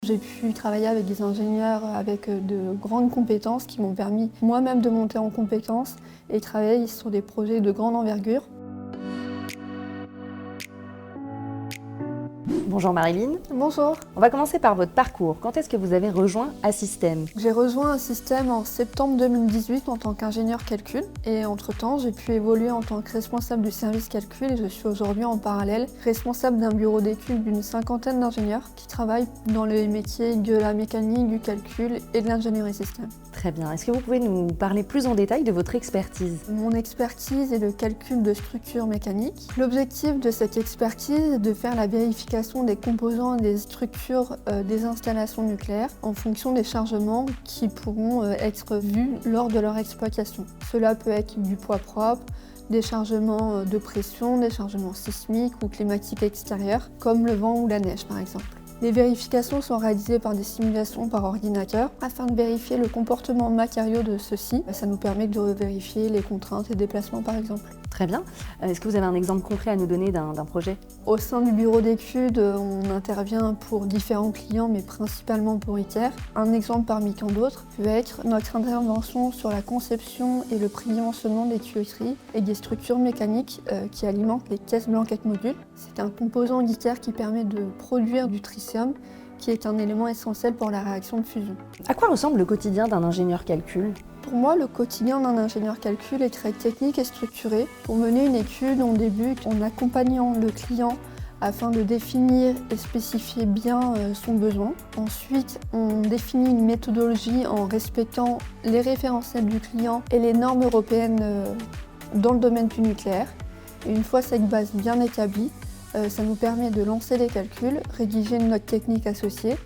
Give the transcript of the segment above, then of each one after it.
J'ai pu travailler avec des ingénieurs avec de grandes compétences qui m'ont permis moi-même de monter en compétences et travailler sur des projets de grande envergure. Bonjour Marilyn. Bonjour. On va commencer par votre parcours. Quand est-ce que vous avez rejoint Assystem? J'ai rejoint Assystem en septembre 2018 en tant qu'ingénieur calcul et entre-temps j'ai pu évoluer en tant que responsable du service calcul et je suis aujourd'hui en parallèle responsable d'un bureau d'études d'une cinquantaine d'ingénieurs qui travaillent dans les métiers de la mécanique, du calcul et de l'ingénierie système. Très bien. Est-ce que vous pouvez nous parler plus en détail de votre expertise? Mon expertise est le calcul de structures mécaniques. L'objectif de cette expertise est de faire la vérification des composants et des structures des installations nucléaires en fonction des chargements qui pourront être vus lors de leur exploitation. Cela peut être du poids propre, des chargements de pression, des chargements sismiques ou climatiques extérieurs, comme le vent ou la neige par exemple. Les vérifications sont réalisées par des simulations par ordinateur afin de vérifier le comportement matériaux de ceux-ci. Ça nous permet de vérifier les contraintes et déplacements par exemple. Très bien. Est-ce que vous avez un exemple concret à nous donner d'un projet? Au sein du bureau d'études, on intervient pour différents clients, mais principalement pour ITER. Un exemple parmi tant d'autres peut être notre intervention sur la conception et le prédimensionnement des tuyauteries et des structures mécaniques qui alimentent les caisses blanquettes modules. C'est un composant d'ITER qui permet de produire du tritium, qui est un élément essentiel pour la réaction de fusion. À quoi ressemble le quotidien d'un ingénieur calcul? Pour moi, le quotidien d'un ingénieur calcul est très technique et structuré. Pour mener une étude, on débute en accompagnant le client afin de définir et spécifier bien son besoin. Ensuite, on définit une méthodologie en respectant les référentiels du client et les normes européennes dans le domaine du nucléaire. Et une fois cette base bien établie, ça nous permet de lancer les calculs, rédiger une note technique associée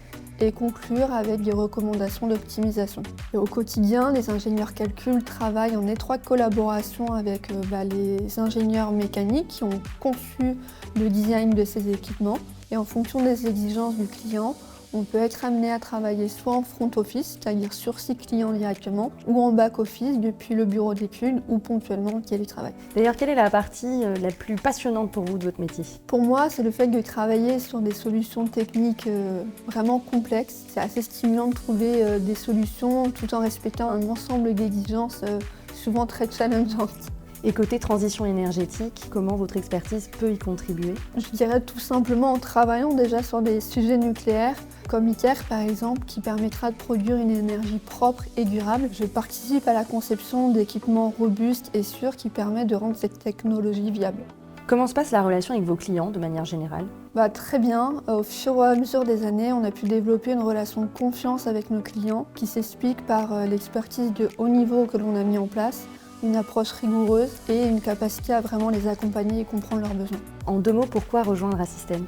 et conclure avec des recommandations d'optimisation. Au quotidien, les ingénieurs calcul travaillent en étroite collaboration avec les ingénieurs mécaniques qui ont conçu le design de ces équipements. Et en fonction des exigences du client, on peut être amené à travailler soit en front office, c'est-à-dire sur site client directement, ou en back office depuis le bureau d'études ou ponctuellement le télétravail. D'ailleurs, quelle est la partie la plus passionnante pour vous de votre métier? Pour moi, c'est le fait de travailler sur des solutions techniques vraiment complexes. C'est assez stimulant de trouver des solutions tout en respectant un ensemble d'exigences souvent très challengeantes. Et côté transition énergétique, comment votre expertise peut y contribuer? Je dirais tout simplement en travaillant déjà sur des sujets nucléaires, comme ITER par exemple, qui permettra de produire une énergie propre et durable. Je participe à la conception d'équipements robustes et sûrs qui permettent de rendre cette technologie viable. Comment se passe la relation avec vos clients de manière générale? Très bien. Au fur et à mesure des années, on a pu développer une relation de confiance avec nos clients qui s'explique par l'expertise de haut niveau que l'on a mis en place, une approche rigoureuse et une capacité à vraiment les accompagner et comprendre leurs besoins. En 2 mots, pourquoi rejoindre Assystem?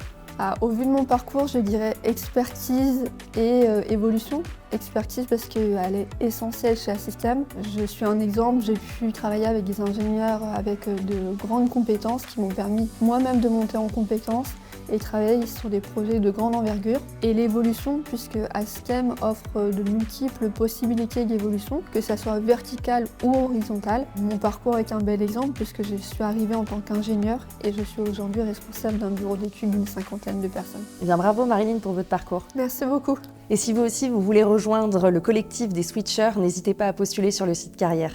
Au vu de mon parcours, je dirais expertise et évolution. Expertise parce qu'elle est essentielle chez Assystem. Je suis un exemple, j'ai pu travailler avec des ingénieurs avec de grandes compétences qui m'ont permis moi-même de monter en compétences et travailler sur des projets de grande envergure. Et l'évolution, puisque Assystem offre de multiples possibilités d'évolution, que ce soit verticale ou horizontale. Mon parcours est un bel exemple puisque je suis arrivée en tant qu'ingénieur et je suis aujourd'hui responsable d'un bureau d'études d'une cinquantaine de personnes. Eh bien, bravo Marilyn pour votre parcours. Merci beaucoup. Et si vous aussi vous voulez rejoindre le collectif des switchers, n'hésitez pas à postuler sur le site Carrière.